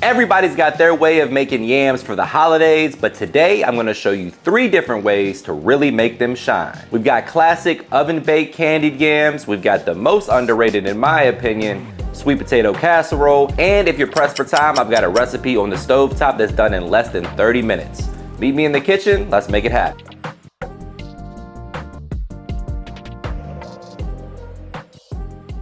Everybody's got their way of making yams for the holidays, but today I'm gonna show you 3 different ways to really make them shine. We've got classic oven-baked candied yams, we've got the most underrated in my opinion, sweet potato casserole, and if you're pressed for time, I've got a recipe on the stovetop that's done in less than 30 minutes. Meet me in the kitchen, let's make it happen.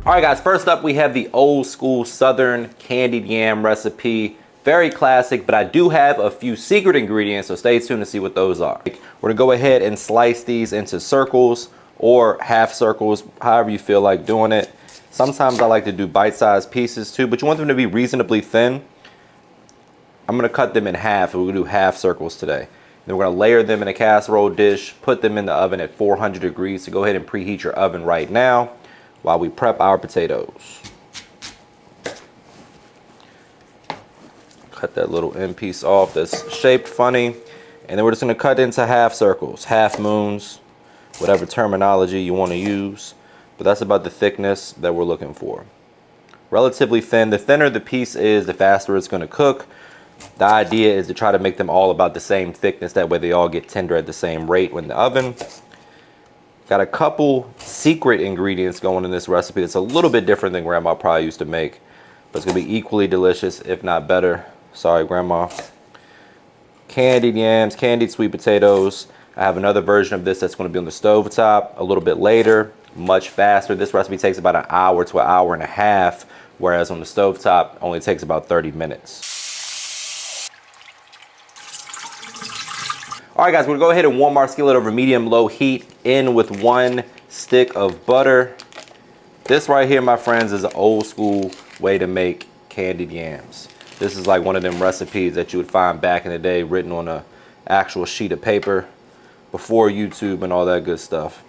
All right guys, first up we have the old school Southern candied yam recipe. Very classic, but I do have a few secret ingredients, so stay tuned to see what those are. We're gonna go ahead and slice these into circles or half circles, however you feel like doing it. Sometimes I like to do bite-sized pieces too, but you want them to be reasonably thin. I'm gonna cut them in half, and we're gonna do half circles today. Then we're gonna layer them in a casserole dish, put them in the oven at 400 degrees, so go ahead and preheat your oven right now while we prep our potatoes. Cut that little end piece off that's shaped funny. And then we're just gonna cut into half circles, half moons, whatever terminology you wanna use. But that's about the thickness that we're looking for. Relatively thin. The thinner the piece is, the faster it's gonna cook. The idea is to try to make them all about the same thickness. That way they all get tender at the same rate when in the oven. Got a couple secret ingredients going in this recipe that's a little bit different than Grandma probably used to make, but it's gonna be equally delicious, if not better. Sorry, Grandma. Candied yams, candied sweet potatoes. I have another version of this that's gonna be on the stovetop a little bit later, much faster. This recipe takes about an hour to an hour and a half, whereas on the stovetop only takes about 30 minutes. All right guys, we're gonna go ahead and warm our skillet over medium-low heat in with 1 stick of butter. This right here, my friends, is an old school way to make candied yams. This is like one of them recipes that you would find back in the day written on an actual sheet of paper before YouTube and all that good stuff.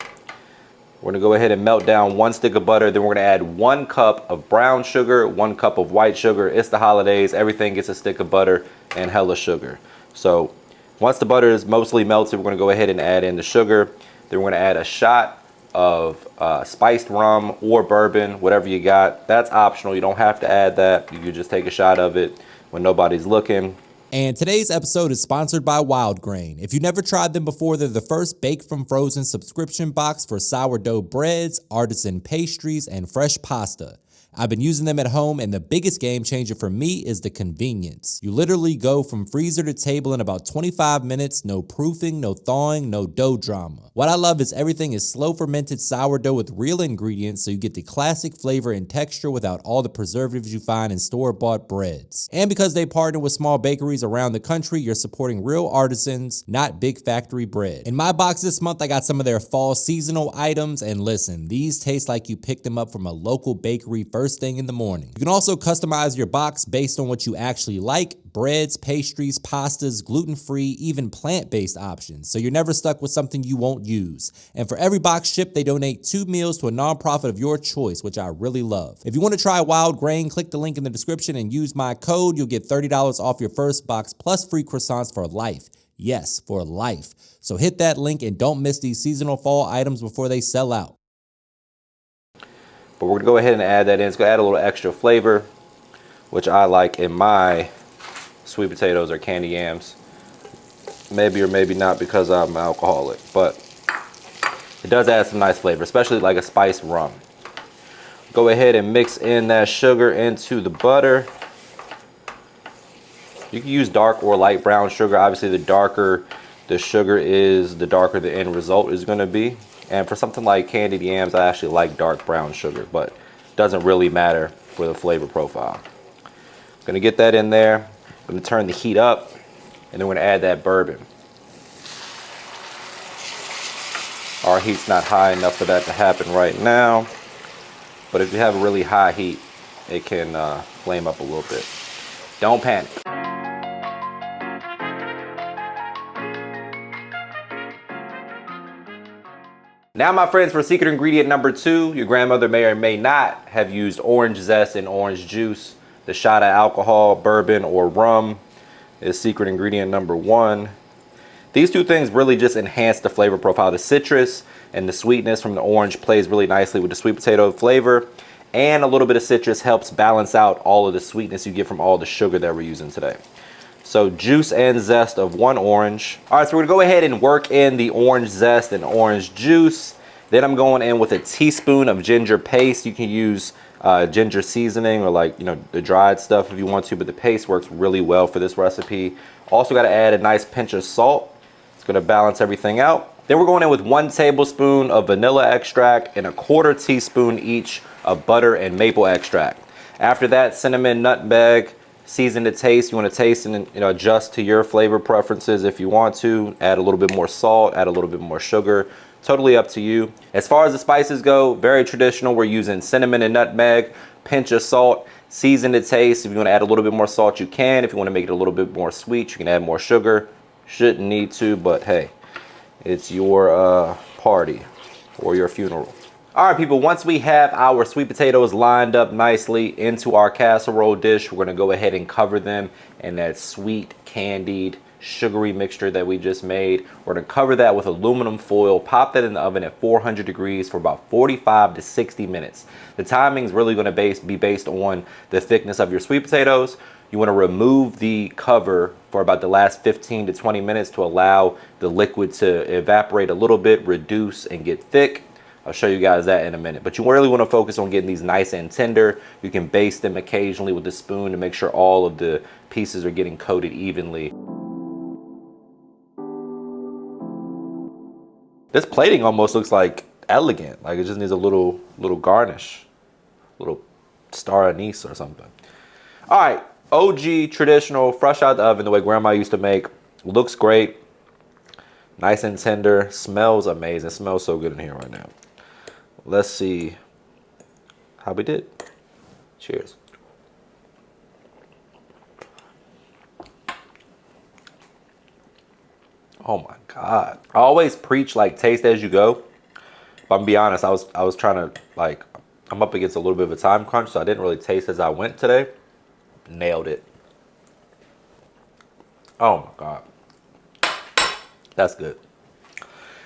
We're gonna go ahead and melt down 1 stick of butter. Then we're gonna add 1 cup of brown sugar, 1 cup of white sugar. It's the holidays, everything gets a stick of butter and hella sugar. So once the butter is mostly melted, we're gonna go ahead and add in the sugar. Then we're gonna add a shot of spiced rum or bourbon, whatever you got. That's optional, you don't have to add that. You can just take a shot of it when nobody's looking. And today's episode is sponsored by Wild Grain. If you've never tried them before, they're the first baked from frozen subscription box for sourdough breads, artisan pastries, and fresh pasta. I've been using them at home, and the biggest game changer for me is the convenience. You literally go from freezer to table in about 25 minutes, no proofing, no thawing, no dough drama. What I love is everything is slow fermented sourdough with real ingredients, so you get the classic flavor and texture without all the preservatives you find in store-bought breads. And because they partner with small bakeries around the country, you're supporting real artisans, not big factory bread. In my box this month, I got some of their fall seasonal items, and listen, these taste like you picked them up from a local bakery first thing in the morning. You can also customize your box based on what you actually like: breads, pastries, pastas, gluten-free, even plant-based options, so you're never stuck with something you won't use. And for every box shipped, they donate 2 meals to a nonprofit of your choice, which I really love. If you want to try Wild Grain, click the link in the description and use my code. You'll get $30 off your first box plus free croissants for life. Yes, for life. So hit that link and don't miss these seasonal fall items before they sell out. But we're gonna go ahead and add that in. It's gonna add a little extra flavor, which I like in my sweet potatoes or candy yams. Maybe or maybe not because I'm an alcoholic, but it does add some nice flavor, especially like a spiced rum. Go ahead and mix in that sugar into the butter. You can use dark or light brown sugar. Obviously, the darker the sugar is, the darker the end result is gonna be. And for something like candied yams, I actually like dark brown sugar, but it doesn't really matter for the flavor profile. I'm gonna get that in there. I'm gonna turn the heat up, and then we're gonna add that bourbon. Our heat's not high enough for that to happen right now, but if you have a really high heat, it can flame up a little bit. Don't panic. Now, my friends, for secret ingredient number 2, your grandmother may or may not have used orange zest and orange juice. The shot of alcohol, bourbon, or rum is secret ingredient number 1. These 2 things really just enhance the flavor profile. The citrus and the sweetness from the orange plays really nicely with the sweet potato flavor. and a little bit of citrus helps balance out all of the sweetness you get from all the sugar that we're using today. So juice and zest of 1 orange. All right, so we're gonna go ahead and work in the orange zest and orange juice. Then I'm going in with a teaspoon of ginger paste. You can use ginger seasoning or, like, you know, the dried stuff if you want to, but the paste works really well for this recipe. Also got to add a nice pinch of salt. It's going to balance everything out. Then we're going in with 1 tablespoon of vanilla extract and a 1/4 teaspoon each of butter and maple extract. After that, cinnamon, nutmeg, season to taste. You want to taste and, you know, adjust to your flavor preferences if you want to. Add a little bit more salt, add a little bit more sugar. Totally up to you. As far as the spices go, very traditional. We're using cinnamon and nutmeg, pinch of salt, season to taste. If you want to add a little bit more salt, you can. If you want to make it a little bit more sweet, you can add more sugar. Shouldn't need to, but hey, it's your party or your funeral. All right, people, once we have our sweet potatoes lined up nicely into our casserole dish, we're going to go ahead and cover them in that sweet candied sugary mixture that we just made. We're going to cover that with aluminum foil, pop that in the oven at 400 degrees for about 45 to 60 minutes. The timing is really going to be based on the thickness of your sweet potatoes. You want to remove the cover for about the last 15 to 20 minutes to allow the liquid to evaporate a little bit, reduce, and get thick. I'll show you guys that in a minute, but you really want to focus on getting these nice and tender. You can baste them occasionally with a spoon to make sure all of the pieces are getting coated evenly. This plating almost looks like elegant, like it just needs a little garnish, little star anise or something. All right, OG traditional, fresh out the oven the way grandma used to make. Looks great, nice and tender, smells amazing. It smells so good in here right now. Let's see how we did. Cheers. Oh my God. I always preach like taste as you go. But I'm gonna be honest, I was trying to, like, I'm up against a little bit of a time crunch, so I didn't really taste as I went today. Nailed it. Oh my God. That's good.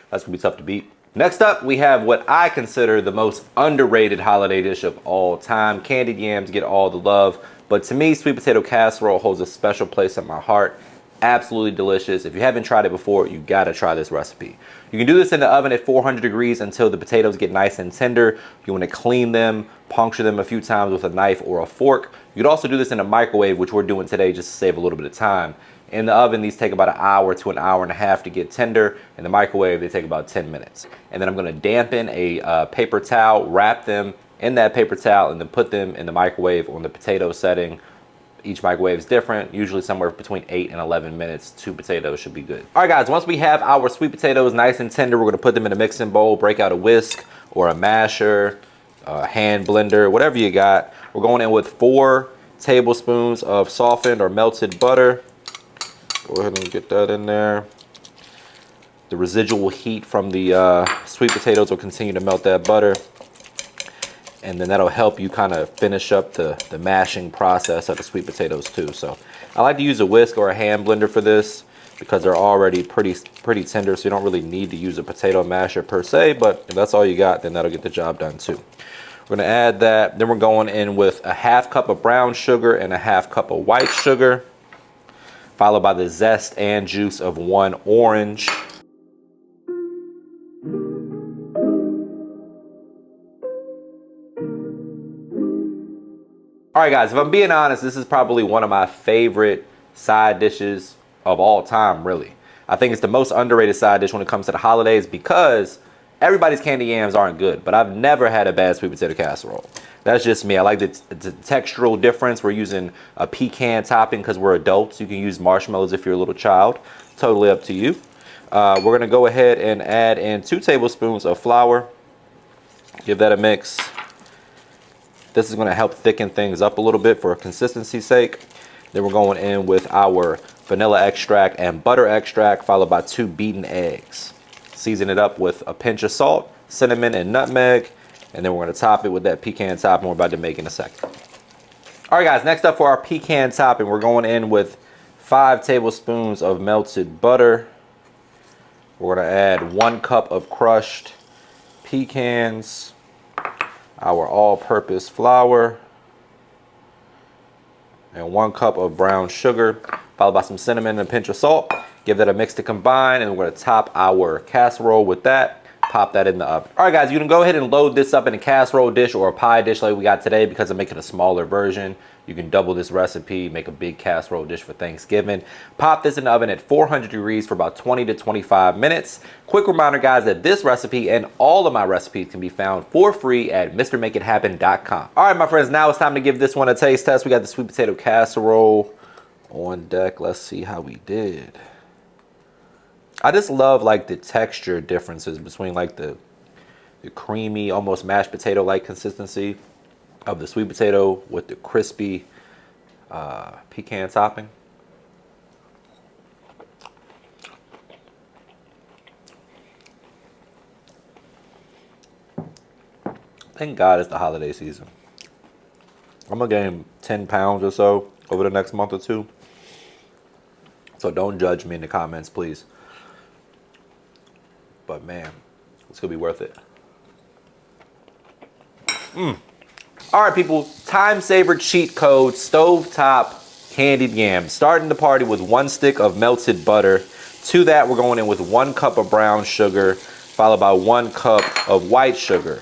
That's gonna be tough to beat. Next up, we have what I consider the most underrated holiday dish of all time. Candied yams get all the love, but to me, sweet potato casserole holds a special place in my heart. Absolutely delicious. If you haven't tried it before, you gotta try this recipe. You can do this in the oven at 400 degrees until the potatoes get nice and tender. You wanna clean them, puncture them a few times with a knife or a fork. You could also do this in a microwave, which we're doing today just to save a little bit of time. In the oven, these take about an hour to an hour and a half to get tender. In the microwave, they take about 10 minutes. And then I'm gonna dampen a paper towel, wrap them in that paper towel, and then put them in the microwave on the potato setting. Each microwave is different, usually somewhere between 8 and 11 minutes. 2 potatoes should be good. All right, guys, once we have our sweet potatoes nice and tender, we're gonna put them in a mixing bowl, break out a whisk or a masher, a hand blender, whatever you got. We're going in with 4 tablespoons of softened or melted butter. Go ahead and get that in there. The residual heat from the sweet potatoes will continue to melt that butter. And then that'll help you kind of finish up the mashing process of the sweet potatoes too. So I like to use a whisk or a hand blender for this because they're already pretty tender, so you don't really need to use a potato masher per se, but if that's all you got, then that'll get the job done too. We're gonna add that, then we're going in with a 1/2 cup of brown sugar and a 1/2 cup of white sugar, followed by the zest and juice of 1 orange. All right, guys, if I'm being honest, this is probably one of my favorite side dishes of all time, really. I think it's the most underrated side dish when it comes to the holidays because everybody's candied yams aren't good, but I've never had a bad sweet potato casserole. That's just me. I like the textural difference. We're using a pecan topping because we're adults. You can use marshmallows if you're a little child. Totally up to you. We're gonna go ahead and add in 2 tablespoons of flour. Give that a mix. This is gonna help thicken things up a little bit for consistency's sake. Then we're going in with our vanilla extract and butter extract, followed by 2 beaten eggs. Season it up with a pinch of salt, cinnamon, and nutmeg. And then we're gonna top it with that pecan topping we're about to make in a second. All right, guys, next up for our pecan topping, we're going in with 5 tablespoons of melted butter. We're gonna add 1 cup of crushed pecans. our all-purpose flour, and 1 cup of brown sugar, followed by some cinnamon and a pinch of salt. Give that a mix to combine, and we're gonna top our casserole with that. Pop that in the oven. All right, guys, you can go ahead and load this up in a casserole dish or a pie dish like we got today. Because I'm making a smaller version, you can double this recipe, make a big casserole dish for Thanksgiving. Pop this in the oven at 400 degrees for about 20 to 25 minutes. Quick reminder, guys, that this recipe and all of my recipes can be found for free at mrmakeithappen.com. All right, my friends, now it's time to give this one a taste test. We got the sweet potato casserole on deck. Let's see how we did. I just love like the texture differences between like the creamy, almost mashed potato-like consistency of the sweet potato with the crispy pecan topping. Thank God it's the holiday season. I'm gonna gain 10 pounds or so over the next month or two. So don't judge me in the comments, please. But man, it's gonna be worth it. All right, people, time saver cheat code, stovetop candied yams. Starting the party with 1 stick of melted butter. To that, we're going in with 1 cup of brown sugar, followed by 1 cup of white sugar.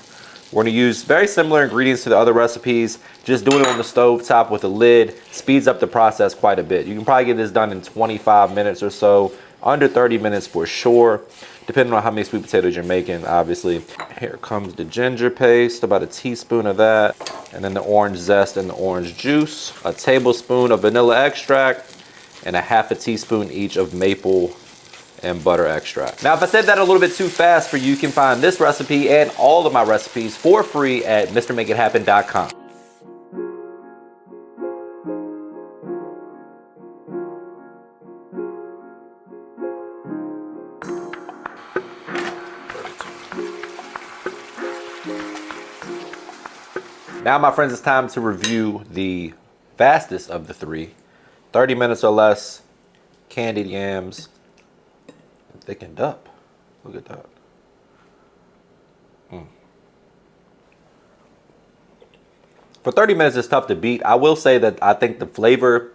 We're gonna use very similar ingredients to the other recipes. Just doing it on the stove top with a lid speeds up the process quite a bit. You can probably get this done in 25 minutes or so, under 30 minutes for sure, depending on how many sweet potatoes you're making, obviously. Here comes the ginger paste, about a teaspoon of that, and then the orange zest and the orange juice, a tablespoon of vanilla extract, and a ½ teaspoon each of maple and butter extract. Now, if I said that a little bit too fast for you, you can find this recipe and all of my recipes for free at mrmakeithappen.com. Now, my friends, it's time to review the fastest of the 3. 30 minutes or less, candied yams, thickened up. Look at that. For 30 minutes, it's tough to beat. I will say that I think the flavor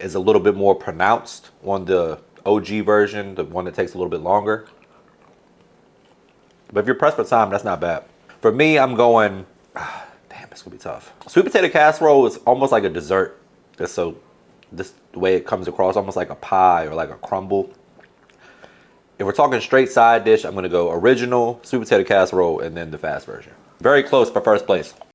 is a little bit more pronounced on the OG version, the one that takes a little bit longer. But if you're pressed for time, that's not bad. For me, I'm going... Damn, it's gonna be tough. Sweet potato casserole is almost like a dessert. So this the way it comes across, almost like a pie or like a crumble. If we're talking straight side dish, I'm gonna go original sweet potato casserole and then the fast version. Very close for first place.